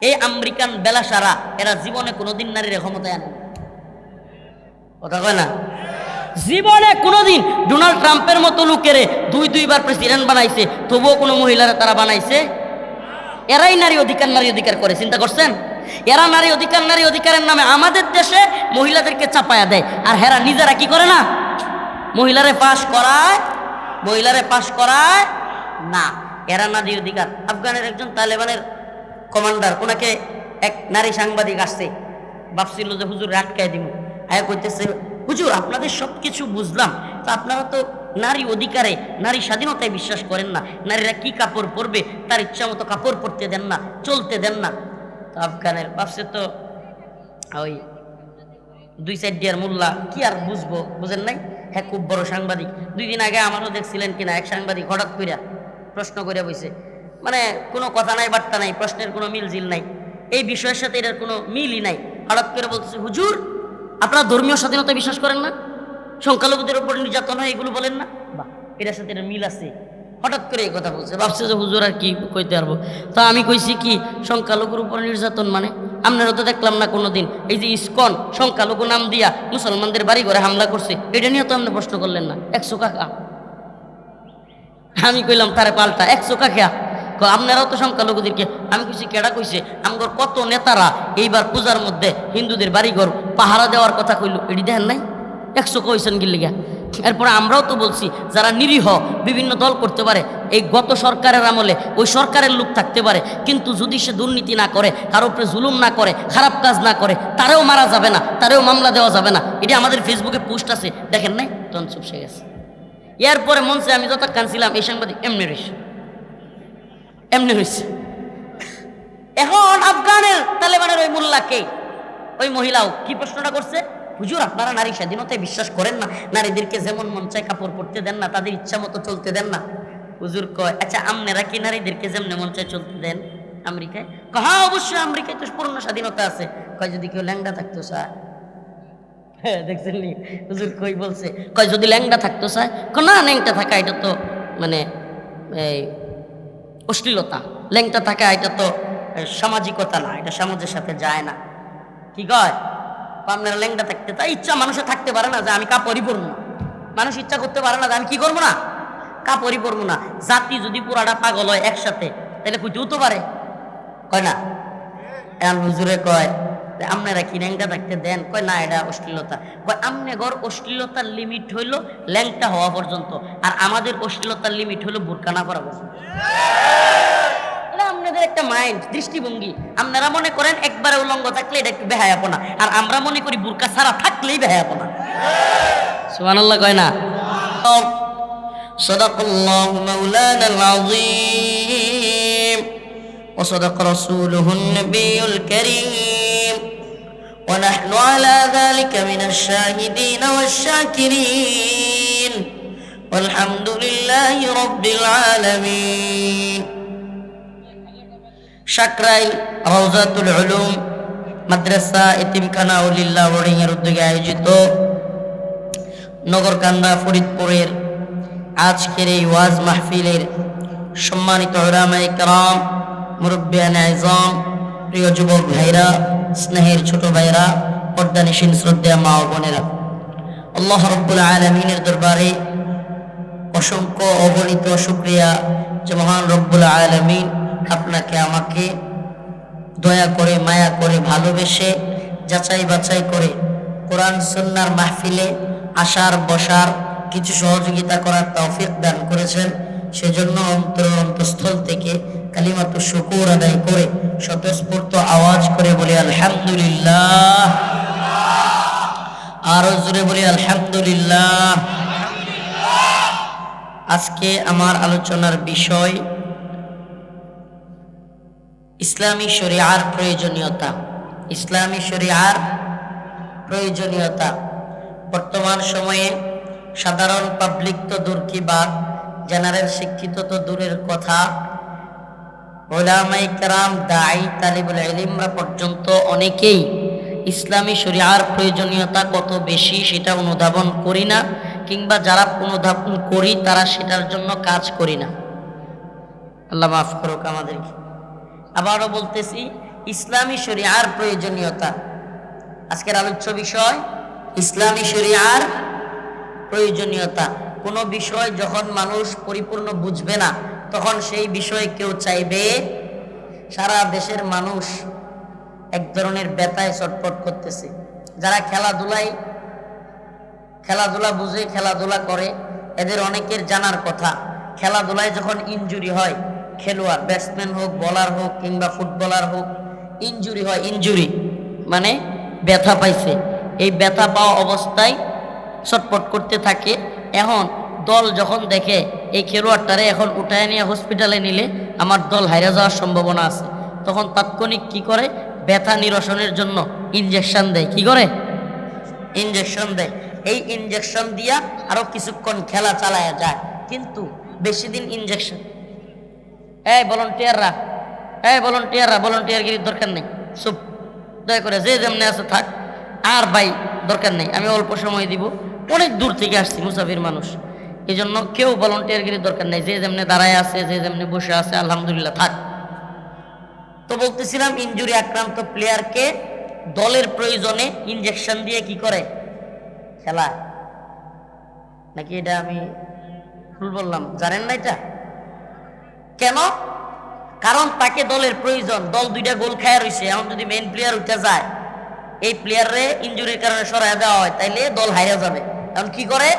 এই আমেরিকান বেলাসারা এরা জীবনে কোনোদিন নারীর ক্ষমতায় আনে কথা কয় না, জীবনে কোনোদিন ডোনাল্ড ট্রাম্পের মতো লোকেরে দুইবার প্রেসিডেন্ট বানাইছে, তবুও কোনো মহিলারা তারা বানাইছে? এরাই নারী অধিকার করে, চিন্তা করছেন? এরা নারী অধিকারের নামে আমাদের দেশে মহিলাদেরকে চাপায়া দেয়, আর হেরা নিজেরা কি করে না, মহিলারে পাশ করায় না। এরা নারী অধিকার। আফগানের একজন তালেবানের কমান্ডার, ওনাকে এক নারী সাংবাদিক আসছে, ভাবছিল যে হুজুর আটকায় দিব, আয়া কইতেছে হুজুর আপনাদের সব কিছু বুঝলাম, তো আপনারা তো নারী অধিকারে নারী স্বাধীনতায় বিশ্বাস করেন না, নারীরা কি কাপড় পরবে তার ইচ্ছা মতো কাপড় পরতে দেন না, চলতে দেন না। তো আফগানের ভাবছে তো ওই 2 সাইড মোল্লা কি আর বুঝবো, বুঝেন নাই? হ্যাঁ খুব বড় সাংবাদিক। 2 দিন আগে আমারও দেখছিলেন কিনা, এক সাংবাদিক হঠাৎ কইরা প্রশ্ন করে বইছে, মানে কোনো কথা নাই বার্তা নাই, প্রশ্নের কোনো মিলজিল নাই, এই বিষয়ের সাথে এটার কোনো মিলই নাই। হঠাৎ করে বলতেছে হুজুর আপনারা ধর্মীয় স্বাধীনতা বিশ্বাস করেন না, সংখ্যালঘুদের উপর নির্যাতন হয় এগুলো বলেন না, বাহ এটার সাথে এটার মিল আছে। হঠাৎ করে এই কথা বলছে, ভাবছে যে হুজুর আর কি কইতে পারবো। তা আমি কইছি কি সংখ্যালঘুর উপর নির্যাতন মানে আপনারা তো দেখলাম না কোনোদিন, এই যে ইসকন সংখ্যালঘু নাম দিয়া মুসলমানদের বাড়ি ঘরে হামলা করছে, এটা নিয়ে তো আপনি প্রশ্ন করলেন না। 100 কাকা, আমি কইলাম তারে পাল্টা 100 কাকা, আপনারাও তো সংখ্যালঘুদেরকে। আমি কইছি কেডা কইছে? আমগর কত নেতারা এইবার পূজার মধ্যে হিন্দুদের বাড়িঘর পাহারা দেওয়ার কথা কইল, এটি দেখেন নাই? 100 কইছেন গিল্লিগা। এরপরে আমরাও তো বলছি যারা নিরীহ বিভিন্ন দল করতে পারে, এই গত সরকারের আমলে ওই সরকারের লোক থাকতে পারে, কিন্তু যদি সে দুর্নীতি না করে, কারো উপরে জুলুম না করে, খারাপ কাজ না করে, তারেও মারা যাবে না, তারেও মামলা দেওয়া যাবে না। এটি আমাদের ফেসবুকে পোস্ট আছে, দেখেন নাই? তখন চুপসে গেছে। এরপরে মনসে আমি যত কানছিলাম, এই সাংবাদিক এমনি হয়েছে। এখন আফগানের তালেবানের ওই মোল্লাকে ওই মহিলাও কি প্রশ্নটা করছে, হুজুর আপনারা নারী স্বাধীনতায় বিশ্বাস করেন না, নারীদেরকে যেমন মন চায় কাপড় পরতে দেন না, তাদের ইচ্ছা মতো চলতে দেন না। হুজুর কয় আচ্ছা আপনারা কি নারীদেরকে যেমন মন চায় চলতে দেন আমেরিকায়? হ্যাঁ অবশ্যই আমেরিকায় তো পূর্ণ স্বাধীনতা আছে। কয় যদি কেউ ল্যাংড়া থাকতো স্যার, হ্যাঁ দেখছেন নি হুজুর কই বলছে, কয় যদি ল্যাংড়া থাকতো স্যার, না ল্যাংটা থাকা এটা তো মানে এই অশ্লীলতা, ল্যাংটা থাকা এটা তো সামাজিকতা না, এটা সমাজের সাথে যায় না। কি কয়? আপনারা ল্যাংটা থাকতে, তাই ইচ্ছা মানুষের থাকতে পারে না যে আমি কাপড়ই পরবো না, মানুষ ইচ্ছা করতে পারে না যে আমি কি করবো না, কাপড়ই পরবো না। জাতি যদি পুরাটা পাগল হয় একসাথে, তাহলে কইতেও তো পারে, কয় না? এখন হুজুরে কয় আপনারা কি ল্যাংটা থাকতে দেন? কয় না এটা অশ্লীলতা। কয় আমনে গর অশ্লীলতার লিমিট হইল ল্যাংটা হওয়া পর্যন্ত, আর আমাদের অশ্লীলতার লিমিট হইল বোরকা না পরা পর্যন্ত। আপনাদের একটা মাইন্ড, দৃষ্টিভঙ্গি, আপনারা মনে করেন একবারে উলঙ্গ থাকলে এটা একটু বেহায়াপনা, আর আমরা মনে করি বোরকা ছাড়া থাকলেই বেহায়াপনা। সুবহানাল্লাহ কয় না? সাদাকাল্লাহু মাওলানাল আযীম ওয়া সাদাকা রাসূলুহুন নাবিয়ুল কারীম ওয়া নাহনু আলা যালিকা মিনাশ শাহিদিন ওয়াশ শাকিরিন ওয়ালহামদুলিল্লাহি রাব্বিল আলামিন। সাকরাইল রওজাতুল উলুম মাদ্রাসা এতিমখানা উলিল্লাহ বোর্ডিং এর উদ্যোগে আয়োজিত নগরকান্দা ফরিদপুরের আজকের এই ওয়াজ মাহফিলের সম্মানিত উলামায়ে কেরাম, মুরব্বিয়ানে আযম, প্রিয় যুবক ভাইরা, স্নেহের ছোট ভাইরা, পর্দানিশীন শ্রদ্ধেয় মা ও বোনেরা, আল্লাহ রাব্বুল আলামিনের দরবারে অসংখ্য অগণিত শুকরিয়া যে মহান রব্বুল আলামিন আপনাকে আমাকে দয়া করে মায়া করে ভালোবেসে যাচাই বাছাই করে কোরআন সুন্নাহর মাহফিলে আসার বসার কিছু সহযোগিতা করার তৌফিক দান করেছেন। সেজন্য অন্তঃস্থল থেকে কালিমাতুশ শুকর আদায় করে স্বতঃস্ফূর্ত আওয়াজ করে বলি আলহামদুলিল্লাহ, আরো জোরে বলি আলহামদুলিল্লাহ। আজকে আমার আলোচনার বিষয় ইসলামী শরিয়ার প্রয়োজনীয়তা। ইসলামী শরিয়ার প্রয়োজনীয়তা বর্তমান সময়ে সাধারণ পাবলিক তো দূর কি বাদ, জেনারেল শিক্ষিত তো দূরের কথা, উলামায়ে কেরাম, দাঈ, তালিবুল ইলমরা পর্যন্ত অনেকেই ইসলামী শরিয়ার প্রয়োজনীয়তা কত বেশি সেটা অনুধাবন করি না, কিংবা যারা অনুধাবন করি তারা সেটার জন্য কাজ করি না। আল্লাহ মাফ করুক আমাদেরকে। আবারও বলতেছি, ইসলামী শরিয়ার প্রয়োজনীয়তা। আজকের আলোচ্য বিষয় ইসলামী শরিয়ার প্রয়োজনীয়তা। কোনো বিষয় যখন মানুষ পরিপূর্ণ বুঝবে না, তখন সেই বিষয়ে কেউ চাইবে। সারা দেশের মানুষ এক ধরনের ব্যথায় ছটফট করতেছে। যারা খেলাধুলা বুঝে, খেলাধুলা করে, এদের অনেকের জানার কথা, খেলাধুলায় যখন ইনজুরি হয়, খেলোয়াড় ব্যাটসম্যান হোক, বলার হোক কিংবা ফুটবলার হোক, ইনজুরি হয়, ইনজুরি মানে ব্যথা পাইছে, এই ব্যথা পাওয়া অবস্থায় ছটফট করতে থাকে। এখন দল যখন দেখে এই খেলোয়াড়টারে এখন উঠায় নিয়ে হসপিটালে নিলে আমার দল হারিয়ে যাওয়ার সম্ভাবনা আছে, তখন তাৎক্ষণিক কি করে, ব্যথা নিরসনের জন্য ইনজেকশন দেয়। কি করে? ইনজেকশন দেয়। এই ইনজেকশন দিয়া আরো কিছুক্ষণ খেলা চালায়া যায়, কিন্তু বেশি দিন ইনজেকশন। ভলান্টিয়ারগিরির দরকার নেই, চুপ, দয়া করে যে যেমনি আছে থাক। আর ভাই দরকার নেই, আমি অল্প সময় দিব, অনেক দূর থেকে আসছি, মুসাফির মানুষ, এই জন্য কেউ ভলান্টিয়ারগিরির দরকার নেই, যে যেমনি দাঁড়ায় আছে, যে যেমনি বসে আছে, আলহামদুলিল্লাহ থাক। তো বলতেছিলাম, ইনজুরি আক্রান্ত প্লেয়ারকে দলের প্রয়োজনে ইনজেকশন দিয়ে কি করে, খেলা। নাকি এটা আমি ভুল বললাম? জানেন না এটা কেন? কারণ তাকে দলের প্রয়োজন, দল 2টা গোল খায়া রয়েছে, এখন যদি মেইন প্লেয়ার উঠে যায়, এই প্লেয়ারে ইনজুরির কারণে সরাই দেওয়া হয়, তাইলে দল হারিয়ে যাবে। এখন কি করে,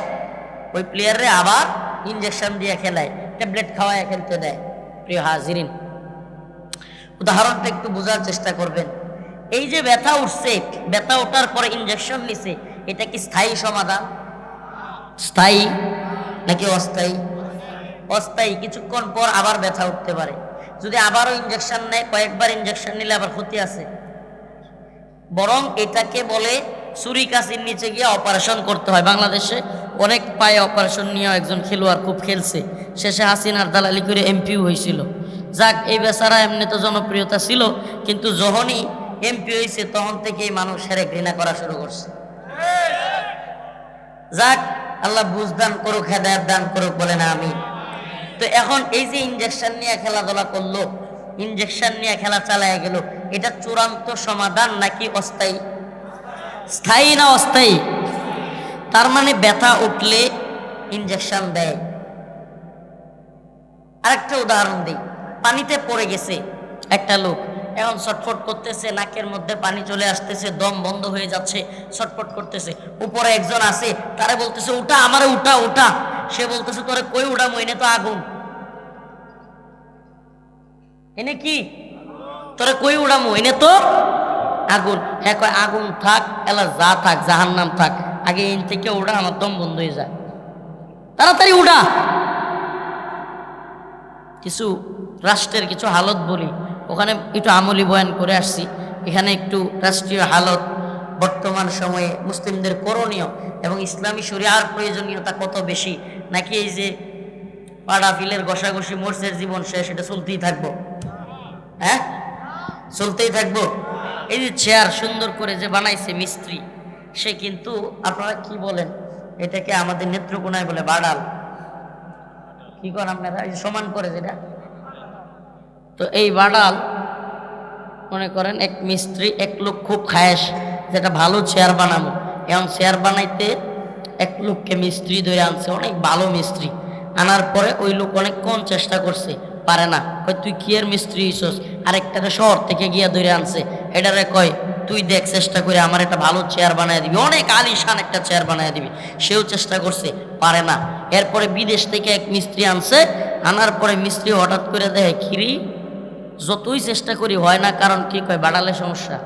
ওই প্লেয়ারে আবার ইনজেকশন দিয়ে খেলায়, ট্যাবলেট খাওয়ায় খেলতে দেয়। প্রিয় হাজিরিন, উদাহরণটা একটু বোঝার চেষ্টা করবেন। এই যে ব্যথা উঠছে, ব্যথা ওঠার পরে ইনজেকশন নিছে, এটা কি স্থায়ী সমাধান? স্থায়ী নাকি অস্থায়ী? অস্থায়ী। কিছুক্ষণ পর আবার ব্যথা উঠতে পারে, যদি আবারও ইনজেকশন নেয়, কয়েকবার ইনজেকশন নিলে আবার ক্ষতি আছে। বরং এটাকে বলে ছুরি কাছির নিচে গিয়ে অপারেশন করতে হয়। বাংলাদেশে অনেক পায়ে অপারেশন নিয়ে একজন খেলোয়াড় খুব খেলছে, শেষে হাসিনার দালালি করে এমপিও হয়েছিল। যাক, এই বেচারা এমনি তো জনপ্রিয়তা ছিল, কিন্তু যখনই এমপি হয়েছে তখন থেকেই মানুষ হেরে ঘৃণা করা শুরু করছে। যাক, আল্লাহ বুঝদান করুক, হেদায়েত দান করুক, বলে না আমি। তো এখন এই যে ইনজেকশন নিয়ে খেলাধুলা করলো, ইনজেকশন নিয়ে খেলা চালায় গেল, এটা চূড়ান্ত সমাধান নাকি অস্থায়ী? স্থায়ী না অস্থায়ী? তার মানে ব্যথা উঠলে ইনজেকশন দেয়। আরেকটা উদাহরণ দিই, পানিতে পড়ে গেছে একটা লোক, এখন ছটফট করতেছে, নাকের মধ্যে পানি চলে আসতেছে, দম বন্ধ হয়ে যাচ্ছে, ছটফট করতেছে। উপরে একজন আছে, তারে বলতেছে উঠা, আমারে উঠা উঠা। সে বলতেছে তোরে কই উঠামো, এনে তো আগুন। এনে কি? তোরে কই উঠামো, এনে তো আগুন। হ্যাঁ কয় আগুন থাক, এলা যা থাক, জাহান্নাম থাক, আগে এন থেকে উঠা, আমার দম বন্ধ হয়ে যায়, তাড়াতাড়ি উঠা। কিছু রাষ্ট্রের কিছু হালত বলি, ওখানে একটু আমলি বয়ান করে আসছি। এখানে একটু রাষ্ট্রীয় হালত, বর্তমান সময়ে মুসলিমদের করণীয় এবং ইসলামী শরিয়ার প্রয়োজনীয়তা কত বেশি, নাকি এই যে পাড়া ফিলের ঘষাঘষি মোর্চের জীবন শেষ, এটা চলতেই থাকবো? হ্যাঁ, চলতেই থাকবো। এই যে চেয়ার সুন্দর করে যে বানাইছে মিস্ত্রি, সে কিন্তু আপনারা কি বলেন এটাকে, আমাদের নেত্রকোনায় বলে বাডাল। কি করেন আপনারা, সমান করে যেটা। তো এই বাডাল মনে করেন এক মিস্ত্রি, এক লোক খুব খায়েশ যেটা ভালো চেয়ার বানাবো, এখন চেয়ার বানাইতে এক লোককে মিস্ত্রি ধরে আনছে, অনেক ভালো মিস্ত্রি। আনার পরে ওই লোক অনেকক্ষণ চেষ্টা করছে, পারে না। কয় তুই কি এর মিস্ত্রি হইছস? আরেকটারে শহর থেকে গিয়া ধরে আনছে, এটারে কয় তুই দেখ চেষ্টা করে আমার একটা ভালো চেয়ার বানায় দিবি, অনেক আলিশান একটা চেয়ার বানায় দিবি। সেও চেষ্টা করছে, পারে না। এরপরে বিদেশ থেকে এক মিস্ত্রি আনছে, আনার পরে মিস্ত্রি হঠাৎ করে দেখে খিরি, যতই চেষ্টা করি হয় না। কারণ কি? কয় বাড়ালে সমস্যা।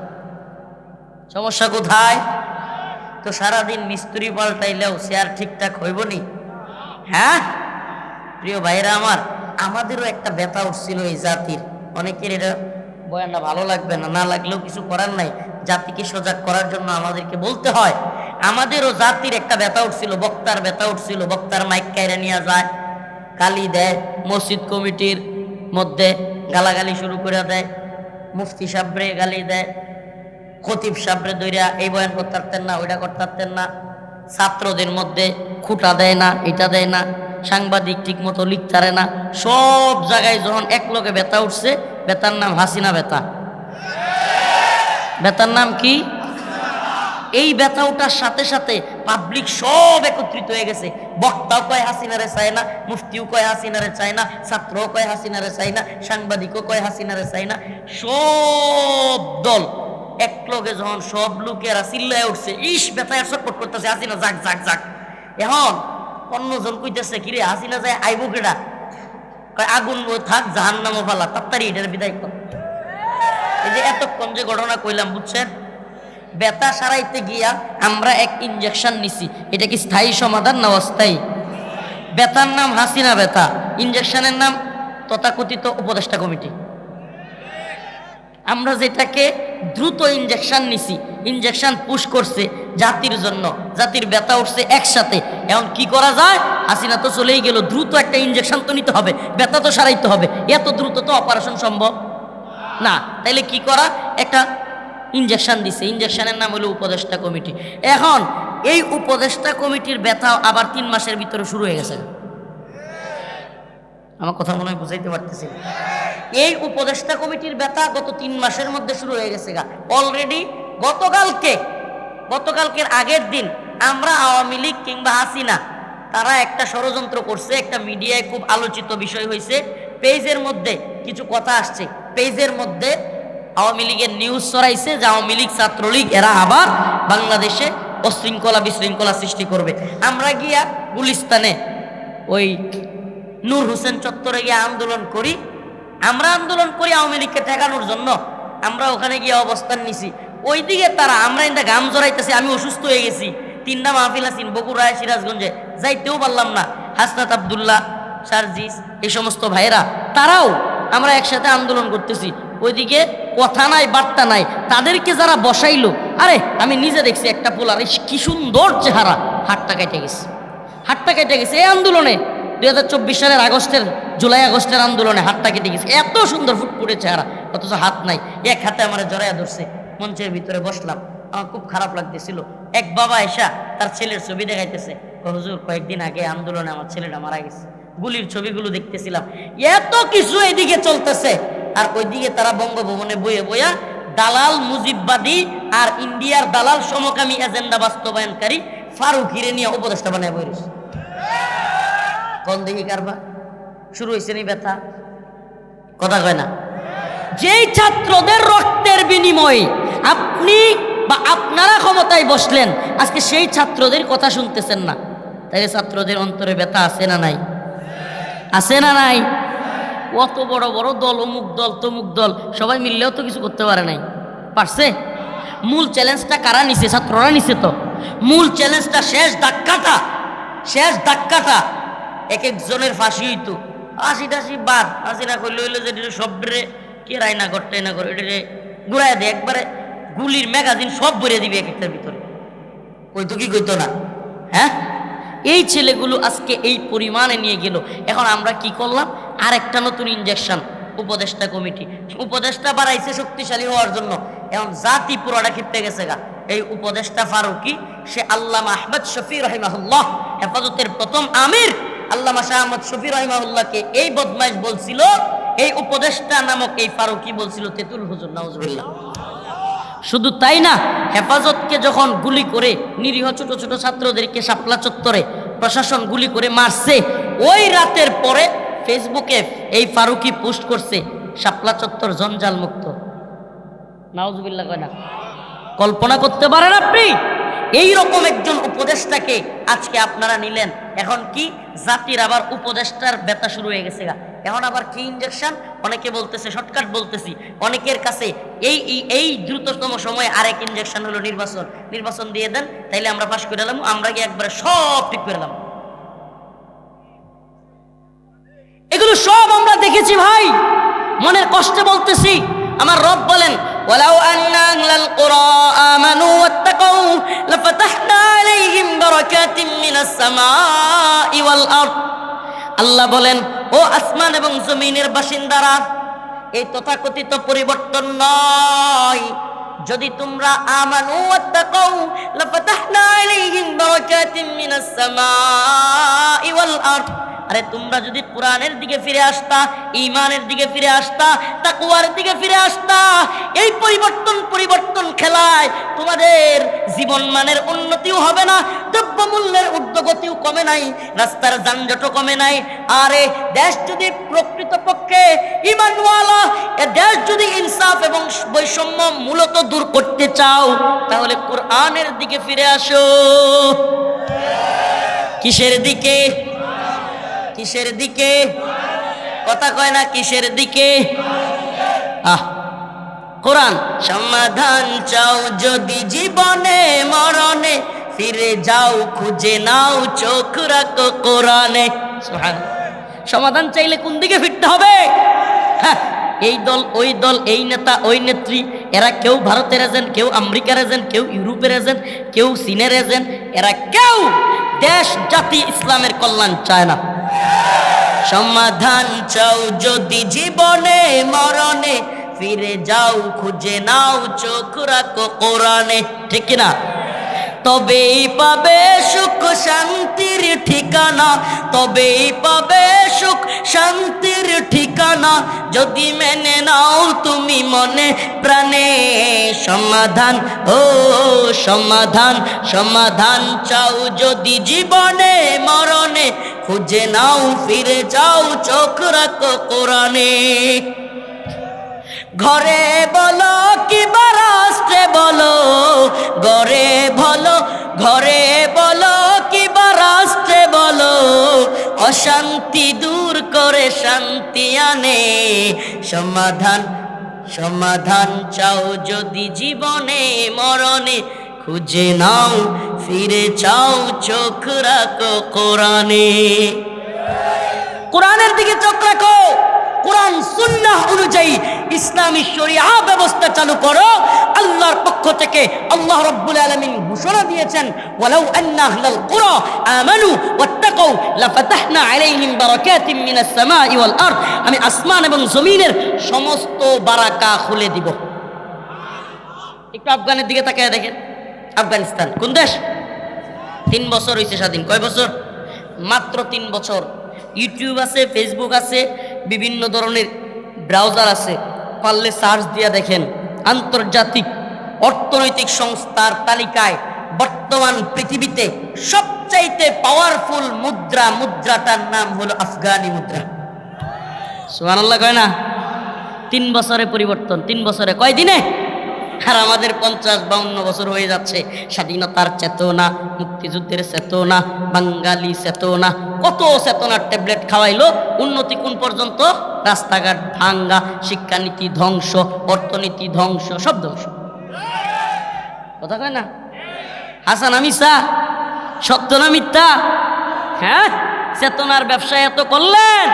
সমস্যা কোথায়? তো সারাদিন মিস্ত্রি পাল্টাইলেও চেয়ার ঠিকঠাক হইব নি? হ্যাঁ প্রিয় ভাইরা আমার, আমাদেরও একটা ব্যথা উঠছিল এই জাতির। অনেকের এটা বয়ানটা ভালো লাগবে না, না লাগলেও কিছু করার নাই, জাতিকে সজাগ করার জন্য আমাদেরকে বলতে হয়। আমাদেরও জাতির একটা ব্যথা উঠছিল, বক্তার ব্যথা উঠছিল। বক্তার মাইক কাইরা নিয়ে যায়, গালি দেয়, মসজিদ কমিটির মধ্যে গালাগালি শুরু করে দেয়, মুফতি সাবরে গালি দেয়, খতিব সাবরে দইরা এই বয়ান করতে পারতেন না, ওইটা করতে পারতেন না। ছাত্রদের মধ্যে খুঁটা দেয় না, এটা দেয় না, সাংবাদিক ঠিক মতো লিখতে পারে না। সব জায়গায় যখন এক লোকে ব্যথা উঠছে, ব্যথার নাম হাসিনা ব্যথা। ব্যথার নাম কি? এই ব্যথা ওঠার সাথে সাথে পাবলিক সব একত্রিত হয়ে গেছে। বক্তাও কয় হাসিনারে চায় না, মুফতিও কয় হাসিনারে চায় না, ছাত্রও কয় হাসিনারে চায় না, সাংবাদিকও কয় হাসিনারে চায় না। সব দল এক লগে যখন সব লোকেরা চিল্লায় উঠছে, ইস ব্যথায় ছটফট করতেছে, হাসিনা যাক যাক যাক। এখন অন্যজন কইতেছে কিরে হাসিনা যায় আইব কেডা? কয় আগুন থাক জাহান্নামও ফালা, তাড়াতাড়ি এটার বিদায় কর। এই যে এতক্ষণ যে ঘটনা কইলাম বুঝছেন, ব্যথা সারাইতে গিয়া আমরা এক ইনজেকশন নিছি, এটা কি স্থায়ী সমাধান না অস্থায়ী? ব্যথার নাম হাসিনা ব্যথা, ইনজেকশনের নাম তথাকথিত উপদেষ্টা কমিটি। আমরা যেটাকে দ্রুত ইনজেকশন নিছি, ইনজেকশন পুশ করছে জাতির জন্য, জাতির ব্যথা উঠছে একসাথে। এখন কি করা যায়? হাসিনা তো চলেই গেল, দ্রুত একটা ইনজেকশন তো নিতে হবে, ব্যথা তো সারাইতে হবে, এত দ্রুত তো অপারেশন সম্ভব না। তাইলে কি করা? একটা ইনজেকশন দিছে, ইনজেকশনের নাম হলো উপদেষ্টা কমিটি। এখন এই উপদেষ্টা কমিটির ব্যথা আবার 3 মাসের ভিতরে শুরু হয়ে গেছে। আমার কথা মনে হয় বুঝাইতে পারতেছি। এই উপদেষ্টা কমিটির ব্যথা গত 3 মাসের মধ্যে শুরু হয়ে গেছে গা অলরেডি। গতকালকের আগের দিন আমরা আওয়ামী লীগ কিংবা হাসিনা তারা একটা ষড়যন্ত্র করছে, একটা মিডিয়ায় খুব আলোচিত বিষয় হয়েছে। পেজের মধ্যে কিছু কথা আসছে, পেজের মধ্যে আওয়ামী লীগের নিউজ ছড়াইছে যে আওয়ামী লীগ ছাত্রলীগ এরা আবার বাংলাদেশে অশৃঙ্খলা বিশৃঙ্খলা সৃষ্টি করবে। আমরা গিয়া গুলিস্তানে ওই নূর হোসেন চত্বরে গিয়ে আন্দোলন করি। আমরা আন্দোলন করি আওয়ামী লীগকে ঠেকানোর জন্য। আমরা ওখানে গিয়ে অবস্থান নিছি। ওইদিকে তারা, আমরা ইন্দা গাম জড়াইতেছি, আমি অসুস্থ হয়ে গেছি, 3টা মাহফিল আছেন বগুড়ায় সিরাজগঞ্জে, যাইতেও পারলাম না। হাসনাত আব্দুল্লাহ, সার্জিস, এই সমস্ত ভাইরা তারাও আমরা একসাথে আন্দোলন করতেছি। ওইদিকে কথা নাই বার্তা নাই। তাদেরকে যারা বসাইলো, আরে আমি নিজে দেখছি একটা পোলার কি সুন্দর চেহারা, হাতটা কেটে গেছে, হাতটা কেটে গেছে এই আন্দোলনে। 2024 সালের জুলাই আগস্টের আন্দোলনে হাতটা কেটে গেছে, এত সুন্দর ফুটফুটে চেহারা, অথচ হাত নাই। এক হাতে আমার জড়াইয়া ধরছে, মঞ্চের ভিতরে বসলাম, আমার খুব খারাপ লাগতেছিল। এক বাবা এসা তার ছেলের ছবি দেখাইতেছে, হুজুর কয়েকদিন আগে আন্দোলনে আমার ছেলেটা মারা গেছে, গুলির ছবিগুলো দেখতেছিলাম। এত কিছু এদিকে চলতেছে, আর ওইদিকে তারা বঙ্গভবনে বয়ে বইয়া দালাল মুজিববাদী আর ইন্ডিয়ার দালাল সমকামী এজেন্ডা বাস্তবায়নকারী ফারুকিরে নিয়ে উপদেষ্টা বানায় বই রয়েছে। কোন দেখি কারবা শুরু হয়েছে নি ব্যথা? কথা কয় না। যেই ছাত্রদের রক্তের বিনিময়ে আপনি বা আপনারা ক্ষমতায় বসলেন, আজকে সেই ছাত্রদের কথা শুনতেছেন না। তাই ছাত্রদের অন্তরে ব্যথা আছে না নাই? আছে না নাই? কত বড় বড় দল, অমুক দল তমুক দল, সবাই মিললেও তো কিছু করতে পারে নাই। পারছে? মূল চ্যালেঞ্জটা কারা নিছে? ছাত্ররা নিছে। তো মূল চ্যালেঞ্জটা, শেষ ধাক্কাটা এক একজনের ফাঁসি হইতো। 80-80 বাদ, হাসিনা কইলে হইলো যে সবরে কে রায়না করতে না করে এটা ঘুরাই দেয়, একবারে গুলির ম্যাগাজিন সব ভরে দিবে এক একটার ভিতরে। কইতো কি কইতো না? হ্যাঁ, এই ছেলেগুলো আজকে এই পরিমাণে নিয়ে গেল। এখন আমরা কি করলাম? আর একটা নতুন ইনজেকশন, উপদেষ্টা কমিটি। উপদেষ্টা বাড়াইছে শক্তিশালী হওয়ার জন্য, এখন জাতি পুরোটা ক্ষিপ্তে গেছে গা। এই উপদেষ্টা ফারুকি, সে আল্লামা আহমদ শফি রহিমাহুল্লাহ, হেফাজতের প্রথম আমির আল্লামা শাহ আহমদ শফি রহিমাহুল্লাহকে এই বদমাইশ বলছিল, এই উপদেষ্টা নামক এই ফারুকি বলছিল তেতুল হুজুর। নাউজুবিল্লাহ। শুধু তাই না, হেফাজতকে যখন গুলি করে নিরীহ ছোট ছোট ছাত্রদেরকে শাপলা চত্বরে প্রশাসন গুলি করে মারছে, ওই রাতের পরে ফেসবুকে এই ফারুকি পোস্ট করছে শাপলা চত্বর জঞ্জাল মুক্ত। নাউজুবিল্লাহ কয় না? কল্পনা করতে পারেন আপনি? এই রকম একজন উপদেষ্টাকে আজকে আপনারা নিলেন। এখন কি জাতির আবার উপদেষ্টার ব্যথা শুরু হয়ে গেছে গা। এখন আবার কি ইনজেকশন? অনেকে বলতেছে, শর্টকাট বলতেছি, অনেকের কাছে এই দ্রুততম সময়ে আরেক ইনজেকশন হলো নির্বাচন দিয়ে দেন, তাইলে আমরা পাশ করে এলাম, আমরা গিয়ে একবারে সব ঠিক করে এলাম। এগুলো সব আমরা দেখেছি ভাই, মনের কষ্টে বলতেছি। আমার রব বলেন, ওয়ালাউ আন্না আহলাল কুরা আমানু ওয়াত্তাকাউ লাফাতাহনা আলাইহিম বারাকাতিম মিনাস সামাই ওয়াল আরদ। আল্লাহ বলেন, ও আসমান এবং জমিনের বাসিন্দারা, এই তথাকথিত পরিবর্তন নয়, যদি তোমরা আমানু ওয়াত্তাকাউ লাফাতাহনা আলাইহিম বারাকাতিম মিনাস সামাই ওয়াল আরদ, আরে তোমরা যদি কোরআনের দিকে ফিরে আসতা, ঈমানের দিকে ফিরে আসতা, তাকওয়ার দিকে ফিরে আসতা, এই পরিবর্তন খেলায় তোমাদের জীবন মানের উন্নতিও হবে না, দ্রব্যমূল্যের ঊর্ধ্বগতিও কমে নাই, রাস্তার যানজটও কমে নাই। আরে দেশ যদি প্রকৃতপক্ষে ঈমানওয়ালা, এ দেশ যদি ইনসাফ এবং বৈষম্য মূলত দূর করতে চাও, তাহলে কোরআনের দিকে ফিরে আসো। কিসের দিকে? কিসের দিকে? কথা কয় না, কিসের দিকে? কোরআন। সমাধান চাও যদি জীবনে মরণে, ফিরে যাও খুঁজে নাও চোখ রাখো কোরআনে। সমাধান চাইলে কোন দিকে ফিরতে হবে? এই দল ওই দল, এই নেতা ওই নেত্রী, এরা কেউ ভারতের এজেন্ট, কেউ আমেরিকার এজেন্ট, কেউ ইউরোপের এজেন্ট, কেউ চীনের এজেন্ট, এরা কেউ দেশ জাতি ইসলামের কল্যাণ চায় না। সমাধান চাও যদি জীবনে মরণে, ফিরে যাও খুঁজে নাও চোখ রাখো কোরআনে। ঠিক না? তবেই পাবে সুখ শান্তির ঠিকানা, তবেই পাবে সুখ শান্তির ঠিকানা, যদি মেনে নাও তুমি মনে প্রাণে। সমাধান, ও সমাধান, সমাধান চাও যদি জীবনে মরণে, খুঁজে নাও ফিরে যাও চোখ রাখো কোরআনে। ঘরে বলো কিংবা রাষ্ট্রে বলো, ঘরে বলো, ঘরে বলো কিংবা রাষ্ট্রে বলো, অশান্তি দূর করে শান্তি আনে। সমাধান, সমাধান চাও যদি জীবনে মরণে, খুঁজে নাও ফিরে চাও চোখ রাখো কোরআনে। কোরআনের দিকে চোখ রাখো, কোরআন সুন্নাহ অনুযায়ী ইসলামী শরিয়া ব্যবস্থা চালু করো। আল্লাহর পক্ষ থেকে আল্লাহ রাব্বুল আলামিন ঘোষণা দিয়েছেন, ওয়ালাউ আন্না আহলাল কুরা আমানু ওয়াত্তাকাউ লাফাতাহনা আলাইহিম বারাকাতিম মিনাস সামাই ওয়াল আরদ। আমি আসমান এবং জমিনের সমস্ত বারাকা খুলে দিব। একটু আফগানের দিকে তাকিয়ে দেখেন, আফগানিস্তান কোন দেশ? 3 বছর হয়েছে স্বাধীন। কয় বছর? মাত্র 3 বছর। ইউটিউব আছে, ফেসবুক আছে, বিভিন্ন ধরনের ব্রাউজার আছে, পারলে সার্চ দিয়ে দেখেন। আন্তর্জাতিক অর্থনৈতিক সংস্থার তালিকায় বর্তমান পৃথিবীতে সবচাইতে পাওয়ারফুল মুদ্রাটার নাম হলো আফগানি মুদ্রা। সুবহানাল্লাহ কয় না? 3 বছরে পরিবর্তন। 3 বছরে কয় দিনে? আর আমাদের 50-52 বছর হয়ে যাচ্ছে। স্বাধীনতার চেতনা, মুক্তিযুদ্ধের চেতনা, বাঙালি চেতনা, কত চেতনার ট্যাবলেট খাওয়াইলো, উন্নতি কোন পর্যন্ত? রাস্তাঘাট ভাঙ্গা, শিক্ষানীতি ধ্বংস, অর্থনীতি ধ্বংস, সব ধ্বংস। কথা কয় না? হাসান আমিসা, সত্য না মিথ্যা? হ্যাঁ, চেতনার ব্যবসা এত করলেন,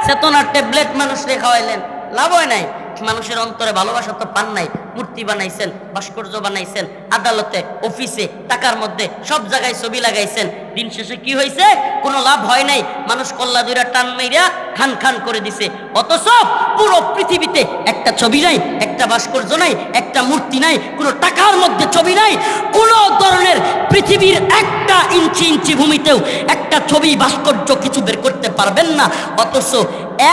চেতনার ট্যাবলেট মানুষরে খাওয়াইলেন, লাভ হয় নাই। মানুষের অন্তরে ভালোবাসা তো পান নাই। মূর্তি বানাইছেন, ভাস্কর্য বানাইছেন, আদালতে, অফিসে, টাকার মধ্যে সব জায়গায় ছবি লাগাইছেন। দিন শেষে কি হয়েছে? কোনো লাভ হয় নাই। মানুষ কল্লা দুইরা টান মাইরা খান খান করে দিছে। অথচ পুরো পৃথিবীতে একটা ছবি নাই, একটা ভাস্কর্য নাই, একটা মূর্তি নাই, কোনো টাকার মধ্যে ছবি নাই, কোনো ধরনের পৃথিবীর একটা ইঞ্চি ভূমিতেও একটা ছবি, ভাস্কর্য কিছু বের করতে পারবেন না। অথচ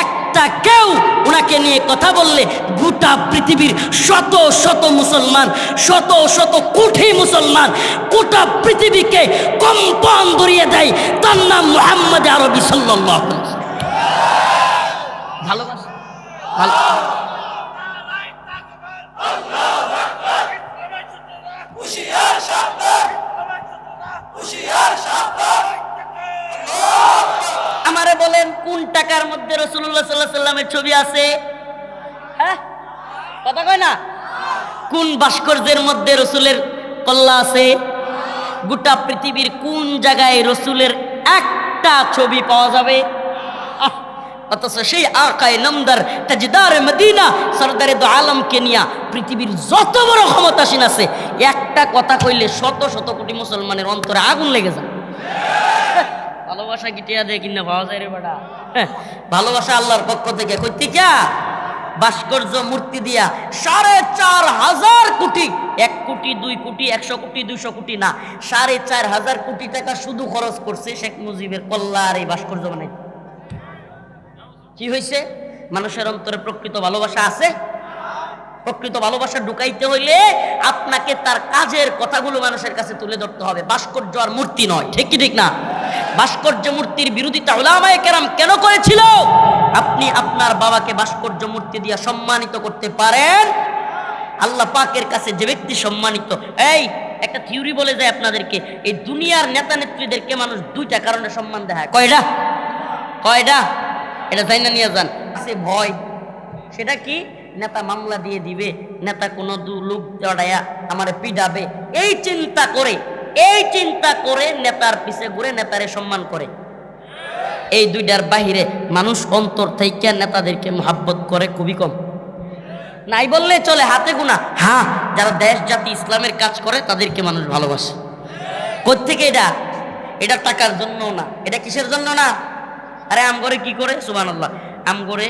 একটা কেউ ওনাকে নিয়ে কথা বললে গোটা পৃথিবীর শত শত মুসলমান, শত শত কোটি মুসলমান গোটা পৃথিবীকে কম্পন ধরিয়ে দেয়। তার নাম মুহাম্মদ আরবি সাল্লাল্লাহু আলাইহি ওয়াসাল্লাম। ভালোবাসা, আমারে বলেন কোন টাকার মধ্যে রাসূলুল্লাহ সাল্লাল্লাহু আলাইহি ওয়াসাল্লামের ছবি আছে? হ্যাঁ, কথা কয় না? কোন ভাস্কর্যের মধ্যে রসুলের কল্লা আছে? গোটা পৃথিবীর কোন জায়গায় রসুলের একটা ছবি পাওয়া যাবে? অথচ সেই আকায়ে নামদার তাজদার মদিনা সরদারে দো আলমকে নিয়া পৃথিবীর যত বড় ক্ষমতাসীন আছে, একটা কথা কইলে শত শত কোটি মুসলমানের অন্তরে আগুন লেগে যায়। ভালোবাসা গিটিয়া দেয় কিনা পাওয়া যায় রে বেটা। ভালোবাসা আল্লাহর পক্ষ থেকে। কইতে কিয়া ভাস্কর্য মূর্তি দিয়া 4,500 কোটি, 1 কোটি 2 কোটি 100 কোটি 200 কোটি না, 4,500 কোটি টাকা শুধু খরচ করছে শেখ মুজিবের কল্লা আর এই ভাস্কর্য বানাই। কি হয়েছে? মানুষের অন্তরে প্রকৃত ভালোবাসা আছে। প্রকৃত ভালোবাসা ঢুকাইতে হইলে আপনাকে তার কাজের কথাগুলো মানুষের কাছে তুলে ধরতে হবে, ভাস্কর্য আর মূর্তি নয়। ঠিক কি ঠিক না? ভাস্কর্য মূর্তির বিরোধিতা উলামায়ে কেরাম কেন করেছিল? আপনি আপনার বাবাকে ভাস্কর্য মূর্তি দিয়ে সম্মানিত করতে পারেন, আল্লাহ পাকের কাছে যে ব্যক্তি সম্মানিত। এই একটা থিওরি বলে যায় আপনাদেরকে, এই দুনিয়ার নেতা নেত্রীদেরকে মানুষ দুইটা কারণে সম্মান দেয়। কয়টা? কয়টা? এটা জানি না, নিয়ে যান। আছে ভয়। সেটা কি? নেতা মামলা দিয়ে দিবে, নেতা কোনো লোক জড়াইয়া আমারে পিডাবে, এই চিন্তা করে নেতার পিছে ঘুরে নেতারে সম্মান করে। এই দুইটার বাহিরে মানুষ অন্তর থেকে নেতাদেরকে মহাব্বত করে খুবই কম। নাই বললে চলে, হাতে গোনা। হ্যাঁ, যারা দেশ জাতি ইসলামের কাজ করে তাদেরকে মানুষ ভালোবাসে। কোত্থেকে এটা? এটা টাকার জন্য না। এটা কিসের জন্য না? আরে আমগরে কি করে, সুবহানাল্লাহ, আমগরে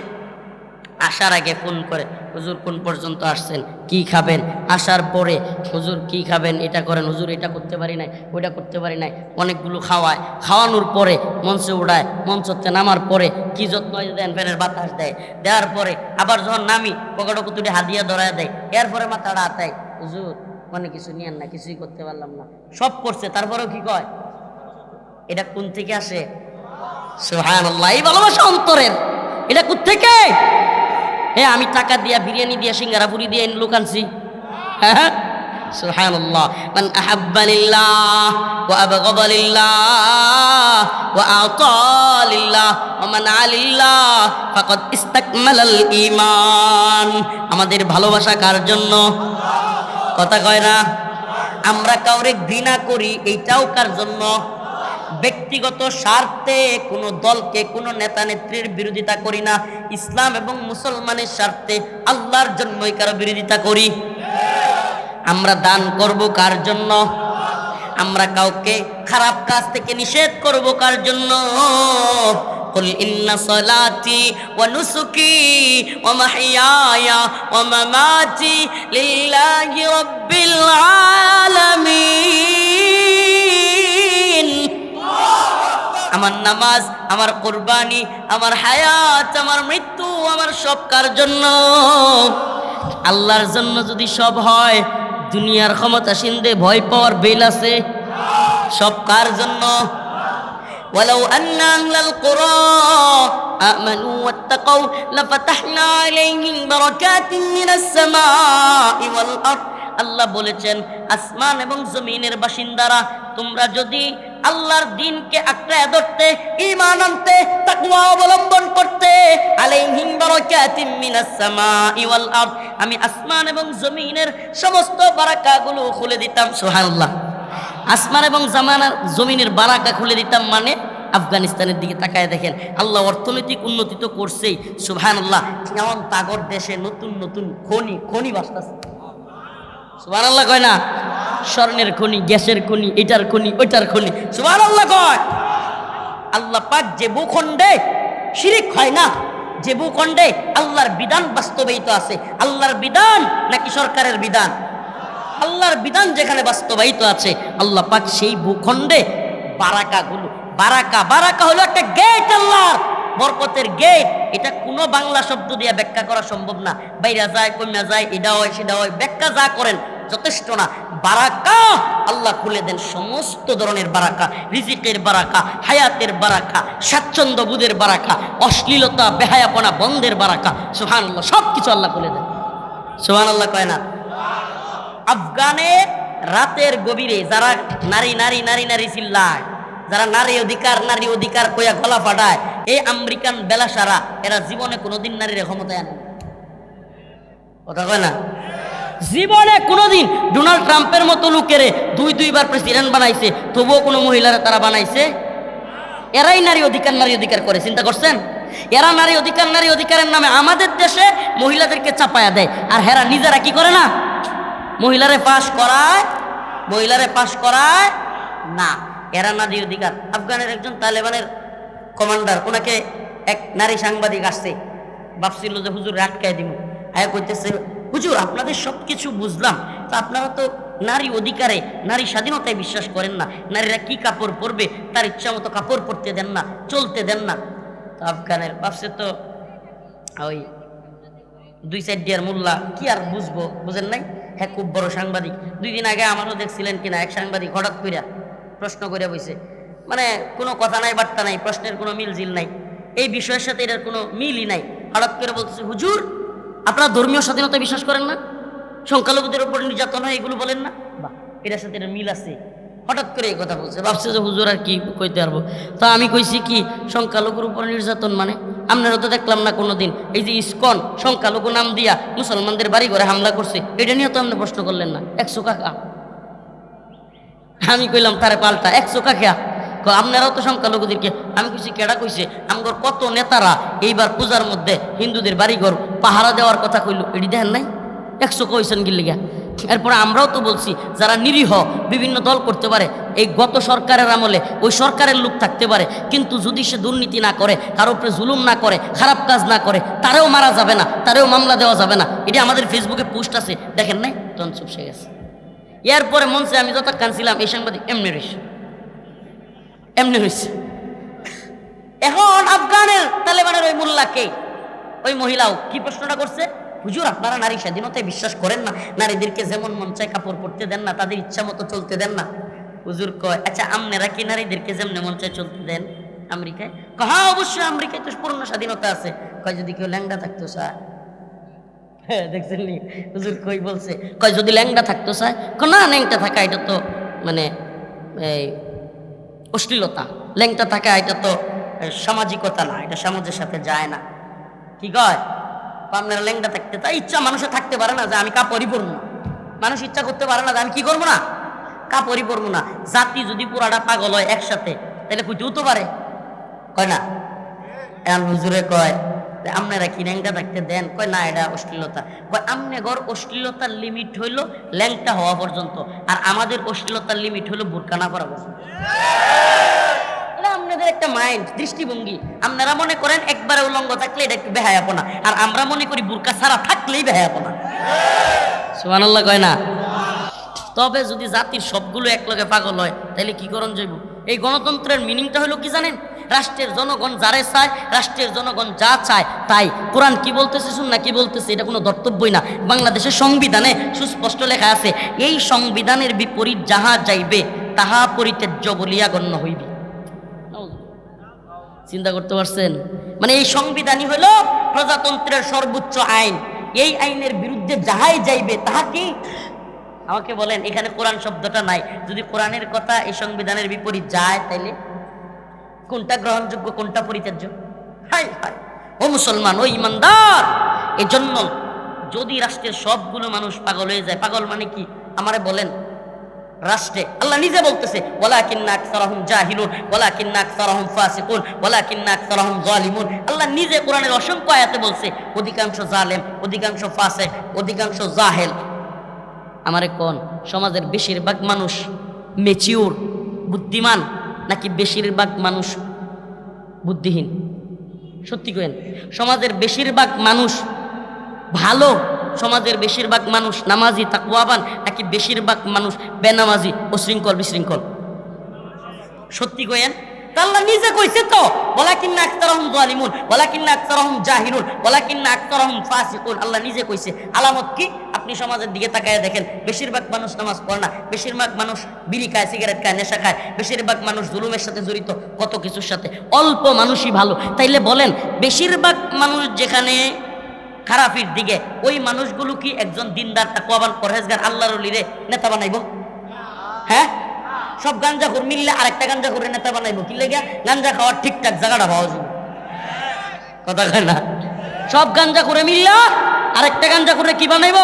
আসার আগে ফোন করে, হুজুর কোন পর্যন্ত আসছেন, কি খাবেন? আসার পরে হুজুর কি খাবেন, এটা করেন, হুজুর এটা করতে পারি নাই, ওইটা করতে পারি নাই, অনেকগুলো খাওয়ায়। খাওয়ানোর পরে মঞ্চে উঠায়, মঞ্চতে নামার পরে কি যত্ন দেন, ফ্যানের বাতাস দেয়, দেওয়ার পরে আবার যখন নামি পকেটে তুলে হাদিয়া ধরায় দেয়, এরপরে মাথাটা আতায়, হুজুর মানে কিছু নিয়েন না, কিছুই করতে পারলাম না। সব করছে, তারপরেও কি কয়? এটা কোন থেকে আসে? সুবহানাল্লাহ, এই ভালোবাসা অন্তরের। এটা কোত্থেকে? হ্যাঁ, আমি টাকা দিয়া, বিরিয়ানি দিয়া, সিঙ্গারা পুরি দিয়ে লোক আনছি? হ্যাঁ, সুবহানাল্লাহ। মান আহাব্বা লিল্লাহ ওয়া আবগাদা লিল্লাহ ওয়া আতা লিল্লাহ ওয়া মানআ লিল্লাহ ফাকাদ ইসতাকমালাল ঈমান। আমাদের ভালোবাসা কার জন্য? কথা কয় না? আমরা কাউরে ঘৃণা করি, এইটাও কার জন্য? ব্যক্তিগত স্বার্থে কোনো দলকে, কোনো নেতা নেত্রীর বিরোধিতা করি না। ইসলাম এবং মুসলমানের স্বার্থে আল্লাহর জন্যই কারো বিরোধিতা করি। আমরা দান করব কার জন্য? আমরা কাউকে খারাপ কাজ থেকে নিষেধ করব কার জন্য? কুল ইন্না সালাতি ওয়া নুসুকি ওয়া মাহইয়ায়া ওয়া মামাতি লিল্লাহি রাব্বিল আলামিন। আমার নামাজ, আমার কুরবানি, আমার হায়াত, আমার মৃত্যু, আমার সব কার জন্য? আল্লাহর জন্য যদি সব হয়, দুনিয়ার ক্ষমতাসীনদের ভয় পাওয়ার বেল আছে? সব কার জন্য? ওয়ালাউ আন্না আহলাল কুরা আমানু ওয়াত্তাকাউ লাফাতাহনা আলাইহিম বারাকাতিন মিনাস সামাই ওয়াল আরদ। আল্লাহ বলেছেন, আসমান এবং জমিনের বাসিন্দারা তোমরা যদি আল্লাহর দ্বীনকে আঁকড়ায় ধরতে, ঈমান আনতে, তাকওয়া অবলম্বন করতে, আলাইহিম বারাকাতিন মিনাস সামাই ওয়াল আরদ, আমি আসমান এবং জমিনের সমস্ত বারাকাগুলো খুলে দিতাম। সুবহানাল্লাহ। আসমান এবং জমিনের বারাকা খুলে দিতাম মানে আফগানিস্তানের দিকে তাকায় দেখেন, আল্লাহ অর্থনৈতিক উন্নতি তো করছেই, সুবহানাল্লাহ, এমন তাগর দেশে নতুন নতুন খনি বাসতাছে। সুবহানাল্লাহ কয় না? স্বর্ণের খনি, গ্যাসের খনি, এটার খনি, ওইটার খনি। সুবহানাল্লাহ কয়। আল্লাহ পাক যে ভূখণ্ডে শিরিক হয় না, যে ভূখণ্ডে আল্লাহর বিধান বাস্তবায়িত আছে, আল্লাহর বিধান নাকি সরকারের বিধান? আল্লাহর বিধান যেখানে বাস্তবায়িত আছে, আল্লাহ পাক সেই ভূখণ্ডে বারাকাগুলো, বারাকা হলো একটা গেট, আল্লাহর বরকতের গেট। এটা কোনো বাংলা শব্দ দিয়ে ব্যাখ্যা করা সম্ভব না। বাইরা যায়, কমা যায়, এটা হয়, সেটা হয়, ব্যাখ্যা যা করেন যথেষ্ট না। বারাকা আল্লাহ খুলে দেন, সমস্ত ধরনের বারাকা, রিজিকের বারাকা, হায়াতের বারাকা, স্বাচ্ছন্দ্য বোধের বারাকা, অশ্লীলতা বেহায়াপনা বন্ধের বারাকা। সুবহানাল্লাহ, সব কিছু আল্লাহ খুলে দেন। সুবহানাল্লাহ কয় না? আফগানে রাতের গভীরে যারা নারী চিল্লায়, যারা নারী অধিকার কইয়া গলা ফাটায়, এই আমেরিকান বেলাসারা এরা জীবনে কোনোদিন নারীর ক্ষমতায় আনে। কথা কয় না? জীবনে কোনোদিন ডোনাল্ড ট্রাম্পের মতো লোকেরে দুইবার প্রেসিডেন্ট বানাইছে, তবুও কোনো মহিলারা তারা বানাইছে? এরাই নারী অধিকার করে, চিন্তা করছেন? এরা নারী অধিকারের নামে আমাদের দেশে মহিলাদেরকে চাপায়া দেয়, আর হেরা নিজেরা কি করে না? মহিলারে পাশ করায় না। এরা নারী অধিকার। আফগানের একজন তালেবানের কমান্ডার, ওনাকে এক নারী সাংবাদিক আসছে, ভাবছিল যে হুজুর আটকায় দিব, আয়া কইতেছে, হুজুর আপনাদের সব কিছু বুঝলাম, তো আপনারা তো নারী অধিকারে, নারী স্বাধীনতায় বিশ্বাস করেন না, নারীরা কি কাপড় পরবে তার ইচ্ছা মতো কাপড় পরতে দেন না, চলতে দেন না। তো আফগানের ভাবছে তো ওই 2-4 ডিয়ার মোল্লা কি আর বুঝবো, বুঝেন নাই? হ্যাঁ, খুব বড় সাংবাদিক। 2 দিন আগে আমারও দেখছিলেন কিনা, এক সাংবাদিক হঠাৎ কইরা প্রশ্ন কইরা বইছে, মানে কোনো কথা নাই, বার্তা নাই, প্রশ্নের কোনো মিলজিল নাই, এই বিষয়ের সাথে এটার কোনো মিলই নাই। হঠাৎ করে বলতেছে, হুজুর আপনারা ধর্মীয় স্বাধীনতা বিশ্বাস করেন না? সংখ্যালঘুদের উপর নির্যাতন হয়, এগুলো বলেন না? বাহ, এটার সাথে এটা মিল আছে। হঠাৎ করে এই কথা বলছে, ভাবছে যে হুজুর আর কি কইতে পারবো। তা আমি কইছি কি, সংখ্যালঘুর উপর নির্যাতন মানে আপনারা তো দেখলাম না কোনোদিন এই যে ইসকন সংখ্যালঘু নাম দিয়া মুসলমানদের বাড়ি ঘরে হামলা করছে, এটা নিয়ে তো আপনি প্রশ্ন করলেন না? 100 কাকা। আমি কইলাম তারে পাল্টা 100 কাকা, আপনারাও তো সংখ্যালঘুদেরকে। আমি কইছি কেডা কইছে? আমগর কত নেতারা এইবার পূজার মধ্যে হিন্দুদের বাড়িঘর পাহারা দেওয়ার কথা কইল, এটি দেখেন নাই? 100 কইছেন গিল্লিগা। এরপরে আমরাও তো বলছি যারা নিরীহ বিভিন্ন দল করতে পারে, এই গত সরকারের আমলে ওই সরকারের লোক থাকতে পারে, কিন্তু যদি সে দুর্নীতি না করে, কারো উপরে জুলুম না করে, খারাপ কাজ না করে, তারেও মারা যাবে না, তারেও মামলা দেওয়া যাবে না। এটি আমাদের ফেসবুকে পোস্ট আছে, দেখেন নাই? তখন চুপসে গেছে। এরপরে মনসে আমি যত কানছিলাম, এই সাংবাদিক এমনি রয়েছে, এমনি হয়েছে। এখন আফগানের তালেবানের ওই মোল্লাকে, ওই মহিলাও কি প্রশ্নটা করছে, হুজুর আপনারা নারী স্বাধীনতায় বিশ্বাস করেন না? নারীদেরকে যেমন মন চায় কাপড় পরতে দেন না, তাদের ইচ্ছা মতো চলতে দেন না? হুজুর কয়, আচ্ছা আপনারা কি নারীদেরকে যেমন মন চায় চলতে দেন আমেরিকায়? হ্যাঁ অবশ্যই, আমেরিকায় তো পূর্ণ স্বাধীনতা আছে। কয় যদি কেউ ল্যাংড়া থাকতো স্যার। হ্যাঁ দেখছেন নি হুজুর কই বলছে, কয় যদি ল্যাংড়া থাকতো স্যার। না, ল্যাংটা থাকা এটা তো মানে এই অশ্লীলতা, ল্যাংটা থাকা এটা তো সামাজিকতা না, এটা সমাজের সাথে যায় না। কি কয়? আপনারা ল্যাংটা থাকতে, তাই ইচ্ছা মানুষের থাকতে পারে না যে আমি কাপড়ই পরবো না। মানুষ ইচ্ছা করতে পারে না যে আমি কি করবো না, কাপড়ই পরবো না। জাতি যদি পুরাটা পাগল হয় একসাথে, তাহলে কইতেও তো পারে, কয় না? এখন হুজুরে কয় আপনারা কি ল্যাংটা থাকতে দেন? কয় না, এটা অশ্লীলতা। কয় আমনে ঘর অশ্লীলতার লিমিট হইল ল্যাংটা হওয়া পর্যন্ত, আর আমাদের অশ্লীলতার লিমিট হইল বোরকা না পরা পর্যন্ত। আপনাদের একটা মাইন্ড, দৃষ্টিভঙ্গি। আপনারা মনে করেন একবারে উলঙ্গ থাকলে এটা একটু বেহায়াপনা, আর আমরা মনে করি বোরকা ছাড়া থাকলেই বেহায়াপনা। সুবহানাল্লাহ কয় না? তবে যদি জাতির সবগুলো একলগে পাগল হয়, তাহলে কি করণ যাইব? এই গণতন্ত্রের মিনিংটা হলো কি জানেন? রাষ্ট্রের জনগণ যারে চায়, রাষ্ট্রের জনগণ যা চায় তাই। কোরআন কি বলতেছে, সুন্নাহ কি বলতেছে, এটা কোনো ধর্তব্যই না। বাংলাদেশের সংবিধানে সুস্পষ্ট লেখা আছে, এই সংবিধানের বিপরীত যাহা যাইবে তাহা পরিত্যাজ্য বলিয়া গণ্য হইবে। চিন্তা করতে পারছেন? মানে এই সংবিধানই হলো প্রজাতন্ত্রের সর্বোচ্চ আইন। এই আইনের বিরুদ্ধে যাহাই যাইবে তাহা কি? আমাকে বলেন, এখানে কোরআন শব্দটা নাই। যদি কোরআনের কথা এই সংবিধানের বিপরীত যায়, তাইলে কোনটা গ্রহণযোগ্য, কোনটা পরিত্যাজ্য? হাই হাই ও মুসলমান, ও ইমানদার! এজন্য যদি রাষ্ট্রের সবগুলো মানুষ পাগল হয়ে যায়, পাগল মানে কি আমারে বলেন? রাষ্ট্রে আল্লাহ নিজে বলতেছে, ওয়ালাকিন্না আকসারহুম জাহিলুন ওয়ালাকিন্না আকসারহুম ফাসিকুন ওয়ালাকিন্না আকসারহুম যালিমুন। আল্লাহ নিজে কোরআনের অসংখ্য আয়াতে বলছে অধিকাংশ জালেম, অধিকাংশ ফাসিক, অধিকাংশ জাহেল। আমারে কোন সমাজের বেশিরভাগ মানুষ ম্যাচিউর বুদ্ধিমান, নাকি বেশিরভাগ মানুষ বুদ্ধিহীন? সত্যি করেন, সমাজের বেশিরভাগ মানুষ ভালো, সমাজের বেশিরভাগ মানুষ নামাজি তাকওয়াবান, নাকি বেশিরভাগ মানুষ বেনামাজি ও শৃঙ্খল বিশৃঙ্খল? সত্যি কইেন। আল্লাহ নিজে কইছে তো, ওয়ালাকিন্না আকসারহুম যালিমুন ওয়ালাকিন্না আকসারহুম জাহিলুন ওয়ালাকিন্না আকসারহুম ফাসিকুন। আল্লাহ নিজে কইছে। আলামত কি? আপনি সমাজের দিকে তাকায় দেখেন, বেশিরভাগ মানুষ নামাজ পড়ে না, বেশিরভাগ মানুষ বিড়ি খায়, সিগারেট খায়, নেশা খায়, বেশিরভাগ মানুষ জুলুমের সাথে জড়িত, কত কিছুর সাথে। অল্প মানুষই ভালো। তাইলে বলেন, বেশিরভাগ মানুষ যেখানে খারাপির দিকে, ওই মানুষগুলো কি একজন দিনদার তাকওয়াবান পরহেজগার আল্লাহর ওলিরে নেতা বানাইব? হ্যাঁ, সব গাঞ্জাখোর মিললে আরেকটা গাঞ্জাখোরের নেতা বানাইব। কি লেগে? গাঞ্জা খাওয়ার ঠিকঠাক জায়গাটা পাওয়া যাবে। কথা কয় না? সব গাঞ্জাখোরে মিললে আরেকটা গাঞ্জাখোরে কি বানাইব?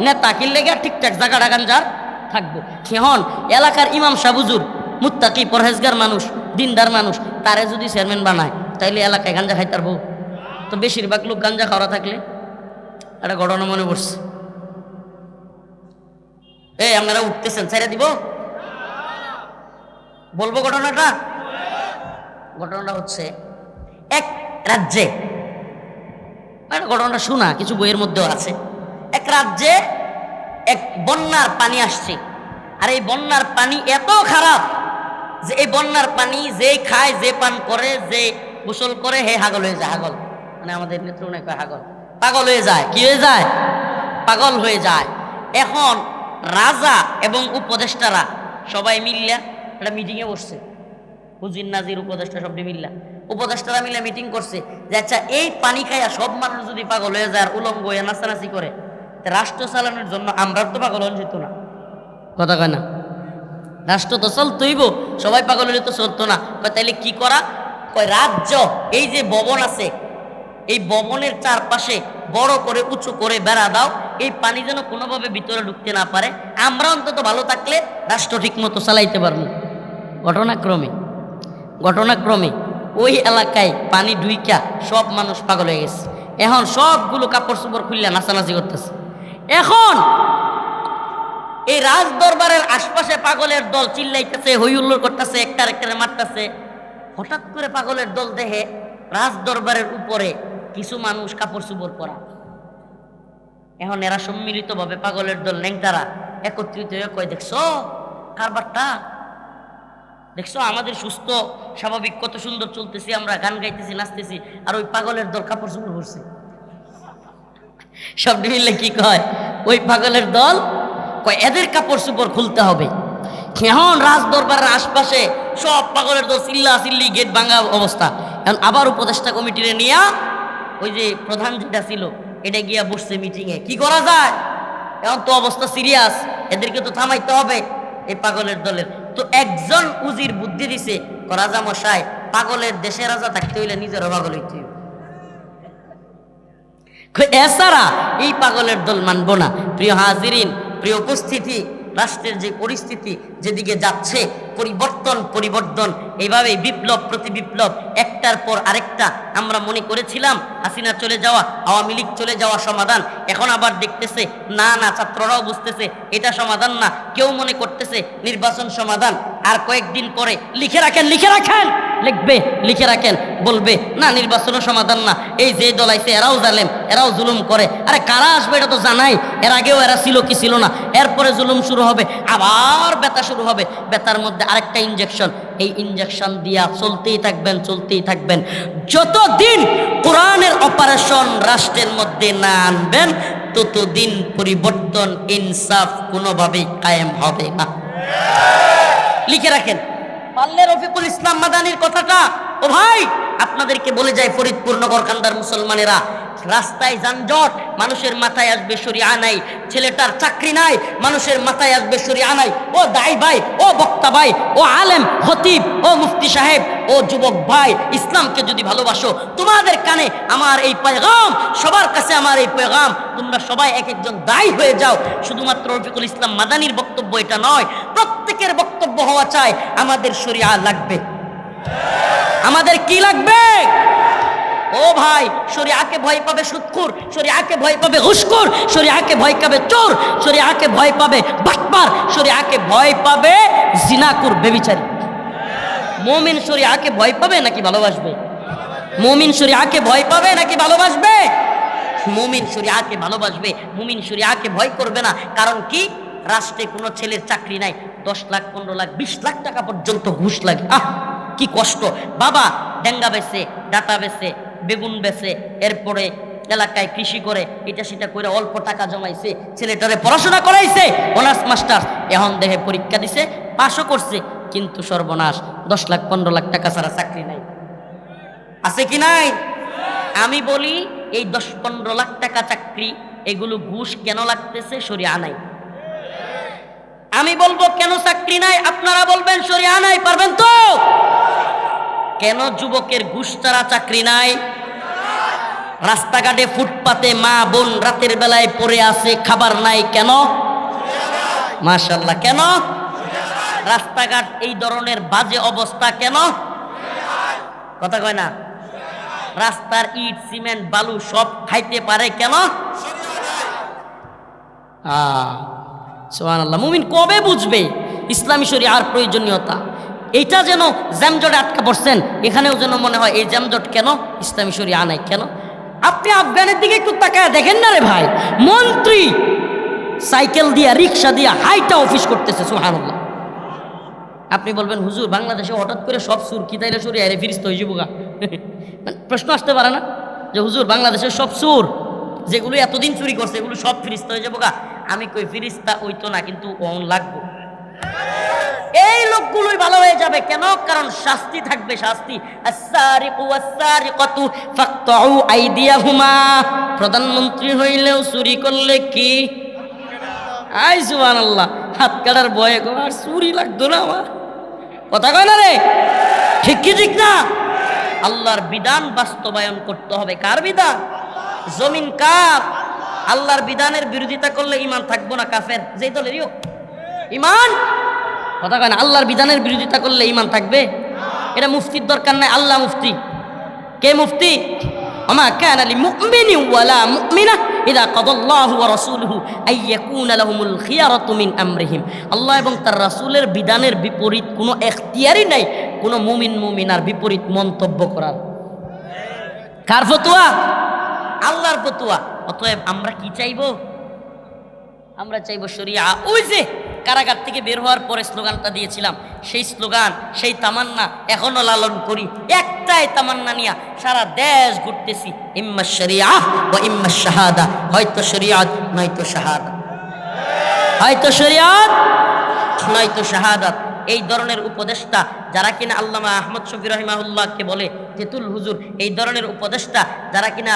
নেতা। কি লেগে? ঠিকঠাক জায়গাটা গাঞ্জার থাকবো। এখন এলাকার ইমাম সাহেব হুজুর মুত্তাকি পরহেজগার মানুষ, দিনদার মানুষ, তারে যদি চেয়ারম্যান বানায়, তাইলে এলাকায় গাঞ্জা খাইতে পারবো? তো বেশিরভাগ লোক গাঞ্জা খাওয়া থাকলে একটা ঘটনা মনে পড়ছে। এই আপনারা উঠতেছেন, ছেড়ে দিব? বলবো ঘটনাটা? ঘটনাটা হচ্ছে এক রাজ্যে, ঘটনাটা শোনা কিছু বইয়ের মধ্যেও আছে। এক রাজ্যে এক বন্যার পানি আসছে, আর এই বন্যার পানি এত খারাপ যে এই বন্যার পানি যে খায়, যে পান করে, যে গোসল করে, হে হাগল হয়ে যায়। হাগল মানে আমাদের নেত্রকোনায় কয় হাগল, পাগল হয়ে যায়। কি হয়ে যায়? পাগল হয়ে যায়। এখন রাজা এবং উপদেষ্টারা সবাই মিললা একটা মিটিংয়ে বসছে, হুজির নাজির উপদেষ্টা সবটি মিললা, উপদেষ্টারা মিলে মিটিং করছে যে আচ্ছা এই পানি খাইয়া সব মানুষ যদি পাগল হয়ে যায় আর উলঙ্গ হয়ে নাচানাচি করে, রাষ্ট্র চালানোর জন্য আমরা তো পাগল হন যেত না। কথা কয় না? রাষ্ট্র তো চলতইব, সবাই পাগল হলে তো চলতো না। তাইলে কি করা? কয় রাজ্য এই যে ভবন আছে, এই ভবনের চারপাশে বড় করে উঁচু করে বেড়া দাও, এই পানি যেন কোনোভাবে ভিতরে ঢুকতে না পারে, আমরা অন্তত ভালো থাকলে রাষ্ট্র ঠিক মতো চালাইতে পারবো। ঘটনাক্রমে ওই এলাকায় পানি ঢুইকা সব মানুষ পাগল হয়ে গেছে। এখন সবগুলো কাপড় চোপড় খুললে নাচানাচি করতেছে। এখন এই রাজ দরবারের আশপাশে পাগলের দল চিল্লাইতেছে, হই হুল্লোড় করতেছে, একটা আরেকটারে মারতেছে। হঠাৎ করে পাগলের দল দেখে রাজ দরবারের উপরে কিছু মানুষ কাপড় চোপড় পরা। এখন এরা সম্মিলিত ভাবে পাগলের দল ন্যাংটারা একত্রিত হয়ে কয়, দেখছো কারবারটা, দেখছো আমাদের সুস্থ স্বাভাবিক কত সুন্দর চলতেছি, আমরা গান গাইতেছি, নাচতেছি, আর ওই পাগলের দল কাপড় চোপড় পরছে। সব মিললে কি কয় ওই পাগলের দল, কয় এদের কাপড় চোপড় খুলতে হবে। এখন রাজ দরবারের আশপাশে সব পাগলের দল চিল্লা চিল্লি, গেট ভাঙা অবস্থা। এখন আবার উপদেষ্টা কমিটিরে নিয়ে ওই যে প্রধান যেটা ছিল এটা গিয়া বসছে মিটিংয়ে, কি করা যায়, এখন তো অবস্থা সিরিয়াস, এদেরকে তো থামাইতে হবে এই পাগলের দলের। তো একজন উজির বুদ্ধি দিছে, রাজা মশাই পাগলের দেশে রাজা থাকতে হইলে নিজেরও পাগল হইতে হইবে, এছাড়া এই পাগলের দল মানবো না। প্রিয় হাজিরিন, প্রিয় উপস্থিতি, রাষ্ট্রের যে পরিস্থিতি যেদিকে যাচ্ছে, পরিবর্তন এইভাবে বিপ্লব প্রতি বিপ্লব, একটার পর আরেকটা। আমরা মনে করেছিলাম হাসিনা চলে যাওয়া, আওয়ামী লীগ চলে যাওয়া সমাধান, এখন আবার দেখতেছে না না, ছাত্ররাও বুঝতেছে এটা সমাধান না, কেউ মনে করতেছে নির্বাচন সমাধান। আর কয়েকদিন পরে লিখে রাখেন লিখবে, লিখে রাখেন, বলবে না নির্বাচনের সমাধান না, এই যে দল আইছে এরাও জালেম, এরাও জুলুম করে। আরে কারা আসবে এটা তো জানাই, এর আগেও এরা ছিল কি ছিল না, এরপরে জুলুম শুরু হবে, আবার ব্যথা শুরু হবে, ব্যথার মধ্যে আরেকটা ইনজেকশন, এই ইনজেকশন দিয়া চলতেই থাকবেন যতদিন কোরআনের অপারেশন রাষ্ট্রের মধ্যে না আনবেন, ততদিন পরিবর্তন ইনসাফ কোনোভাবেই কায়েম হবে না। লিখে রাখেন, পারলে রফিকুল ইসলাম মাদানির কথাটা। ও ভাই, আপনাদেরকে বলে যায় ফরিদপুর নগরকান্দার মুসলমানেরা, রাস্তায় যানজট, মানুষের মাথায় আসবে শরিয়া নাই, ছেলেটার চাকরি নাই, মানুষের মাথায় আসবে শরিয়া নাই। ও দাই ভাই, ও বক্তা ভাই, ও আলেম খতিব, ও মুফতি সাহেব, ও যুবক ভাই, ইসলামকে যদি ভালোবাসো, তোমাদের কানে আমার এই পেগাম, সবার কাছে আমার এই পেগাম, তোমরা সবাই এক একজন দায়ী হয়ে যাও। শুধুমাত্র রফিকুল ইসলাম মাদানির বক্তব্য এটা নয়, প্রত্যেকের বক্তব্য হওয়া চাই আমাদের শরিয়া লাগবে। আমাদের কি লাগবে? ও ভাই, শরিয়াকে ভয় পাবে সুদখোর, শরিয়াকে ভয় পাবে ঘুষখোর, শরিয়াকে ভয় পাবে চোর, শরিয়াকে ভয় পাবে বাটপার, শরিয়াকে ভয় পাবে জিনাকুর ব্যভিচারী। মুমিন শরিয়াকে ভয় পাবে নাকি ভালোবাসবে? মুমিন শরিয়াকে ভয় পাবে নাকি ভালোবাসবে? মুমিন শরিয়াকে ভালোবাসবে, মুমিন শরিয়াকে ভয় করবে না। কারণ কি? রাষ্ট্রে কোনো ছেলের চাকরি নাই, 10 লাখ 15 লাখ 20 লাখ টাকা পর্যন্ত ঘুষ লাগে। কি কষ্ট! বাবা ডেঙ্গা বেচে, ডাটা বেচে, বেগুন বেচে, এরপরে এলাকায় কৃষি করে, এটা সেটা করে অল্প টাকা জমাইছে, ছেলেটারে পড়াশোনা করাইছে, অনার্স মাস্টার্স, এখন দেখে পরীক্ষা দিছে, পাশও করছে, কিন্তু সর্বনাশ, 10 লাখ 15 লাখ টাকা ছাড়া চাকরি নাই। আছে কি নাই? আমি বলি এই 10-15 লাখ টাকা চাকরি, এগুলো ঘুষ কেন লাগতেছে? শরিয়া নাই। আমি বলবো কেন চাকরি নাই, আপনারা বলবেন শরিয়া নাই। পারবেন তো? কেন যুবকের ঘুষ ছাড়া চাকরি নাই? রাস্তাঘাটে ফুটপাতে মা বোন রাতের বেলায় পড়ে আছে, খাবার নাই, কেন? মাশাআল্লাহ, কেন? রাস্তাঘাট এই ধরনের বাজে অবস্থা কেন? কথা কয় না? রাস্তার ইট সিমেন্ট বালু সব খাইতে পারে কেন? সুবহানাল্লাহ। মুমিন কবে বুঝবে ইসলামী শরিয়ার প্রয়োজনীয়তা? এইটা যেন জ্যামজটে আটকা পড়ছেন, এখানেও যেন মনে হয় এই জ্যামজট কেন, ইসলামী শরিয়া নাই কেন? আপনি আফগানের দিকে একটু তাকায় দেখেন না রে ভাই, মন্ত্রী সাইকেল দিয়া রিক্সা দিয়া হাইটা অফিস করতেছে। সুবহানাল্লাহ। আপনি বলবেন হুজুর বাংলাদেশে হঠাৎ করে সব সুর কি তাইলে শরিয়া রে ফিরিস্ত হয়ে যাবো গা? প্রশ্ন আসতে পারে না? যে হুজুর বাংলাদেশের সব চোর যেগুলো এতদিন চুরি করছে এগুলো সব ফিরিস্তা হয়ে যাবো গা। আমি কই ফিরিস্তা ওই তো না, কিন্তু অন লাগবো। এই লোকগুলোই ভালো হয়ে যাবে। কেন? কারণ শাস্তি থাকবে, শাস্তি। আস-সারিকু ওয়াস-সারিকাতু ফাকতাউ আইদিয়াহুমা। প্রধানমন্ত্রী হইলেও চুরি করলে কি? আই সুবহানাল্লাহ, হাত কাটার ভয়ে গো আর চুরি লাগতো না আমার। কথা কয় না রে? ঠিক কি ঠিক না? আল্লাহর বিধান বাস্তবায়ন করতে হবে। কার বিধান? জমিন কার? আল্লাহর বিধানের বিরোধিতা করলে ঈমান থাকবো না, কাফের যেই দলেরই হোক। ঈমান, কথা কয় না, আল্লাহর বিধানের বিরোধিতা করলে ঈমান থাকবে? এটা মুফতির দরকার নাই, আল্লাহ মুফতি। কে মুফতি? ওমা কানা লিমুমিনিন ওয়ালা মুমিনা ইযা কাদাল্লাহু ওয়া রাসূলুহু আইয়াকুনা লাহুমুল খিয়ারাতু মিন আমরিহিম। আল্লাহ এবং তার রাসূলের বিধানের বিপরীত কোনো এখতিয়ারই নাই কোনো মুমিন মুমিনার বিপরীত মন্তব্য করার। কার ফতোয়া? আল্লাহর ফতোয়া। অতএব আমরা কি চাইবো? আমরা চাইবো শরিয়া। ওই যে কারাগার থেকে বের হওয়ার পরে স্লোগানটা দিয়েছিলাম, সেই স্লোগান, সেই তামান্না এখনো লালন করি। একটাই তামান্না নিয়া সারা দেশ ঘুরতেছি, ইম্মা শরিয়া ওয়া ইম্মা শাহাদা। হয়তো শরিয়াত নয়তো শাহাদাত, হয়তো শরিয়াত নয়তো শাহাদাত। এই ধরনের উপদেষ্টা যারা কিনা আল্লামা আহমদ শফি রহিমাহুল্লাহকে বলে তেতুল হুজুর, এই ধরনের উপদেষ্টা যারা কিনা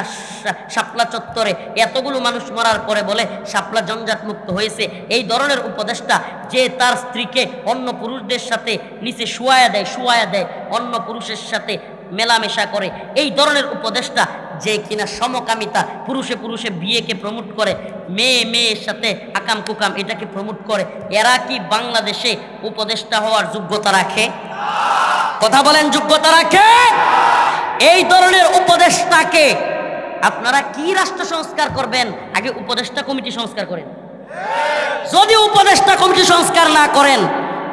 শাপলা চত্বরে এতগুলো মানুষ মরার পরে বলে শাপলা জঞ্জাট মুক্ত হয়েছে, এই ধরনের উপদেষ্টা যে তার স্ত্রীকে অন্য পুরুষদের সাথে নিচে শুয়ায়া দেয়, অন্য পুরুষের সাথে মেলামেশা করে, এই ধরনের উপদেষ্টা যে কিনা সমকামিতা, পুরুষে পুরুষে বিয়েকে প্রমোট করে, মেয়ের সাথে আকাম কুকাম এটাকে প্রমোট করে, এরা কি বাংলাদেশে উপদেষ্টা হওয়ার যোগ্যতা রাখে? কথা বলেন, যোগ্যতা রাখে? এই ধরনের উপদেষ্টাকে আপনারা কি রাষ্ট্র সংস্কার করবেন? আগে উপদেষ্টা কমিটি সংস্কার করেন। যদি উপদেষ্টা কমিটি সংস্কার না করেন,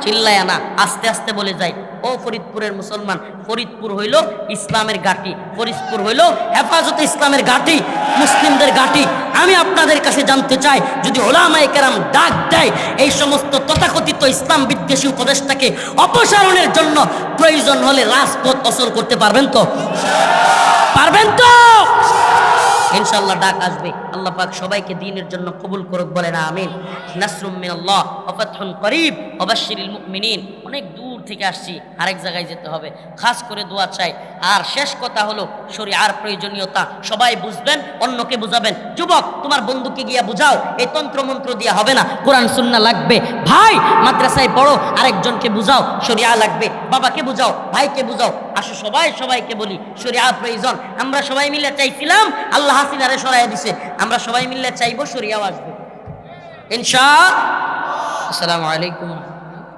চিল্লায় না, আস্তে আস্তে বলে যাই, ও ফরিদপুরের মুসলমান, ফরিদপুর হইল ইসলামের ঘাঁটি, ফরিদপুর হইল হেফাজতে ইসলামের ঘাঁটি, মুসলিমদের ঘাঁটি। আমি আপনাদের কাছে জানতে চাই, যদি ওলামায়ে কেরাম ডাক দেয় এই সমস্ত তথাকথিত ইসলাম বিদ্বেষী উপদেষ্টাকে অপসারণের জন্য, প্রয়োজন হলে রাজপথ অচল করতে পারবেন তো? পারবেন তো? ইনশাআল্লাহ ডাক আসবে। আল্লাহ পাক সবাইকে দ্বীনের জন্য কবুল করুক, বলেন আমিন। নাসরুম মিনাল্লাহ ওয়া ফাতহুন করিব ওয়া বাশশিরিল মুমিনিন। অনেক দূর থেকে আসছি, আরেক জায়গায় যেতে হবে, খাস করে দোয়া চাই। আর শেষ কথা হলো শরিয়ার প্রয়োজনীয়তা সবাই বুঝবেন, অন্যকে বুঝাবেন। যুবক, তোমার বন্ধুকে গিয়া বুঝাও, এই তন্ত্র মন্ত্র দিয়া হবে না, কোরআন সুন্নাহ লাগবে। ভাই, মাদ্রাসায় পড়ো, আরেকজনকে বুঝাও শরিয়া লাগবে। বাবাকে বুঝাও, ভাইকে বুঝাও। আসো সবাইকে বলি শরিয়া প্রয়োজন। আমরা সবাই মিলে চাইছিলাম, আল্লাহ হাসিনারে সরাইয়া দিছে, আমরা সবাই মিলে চাইবো শরিয়াও আসবে ইনশাআল্লাহ। আসসালামু আলাইকুম।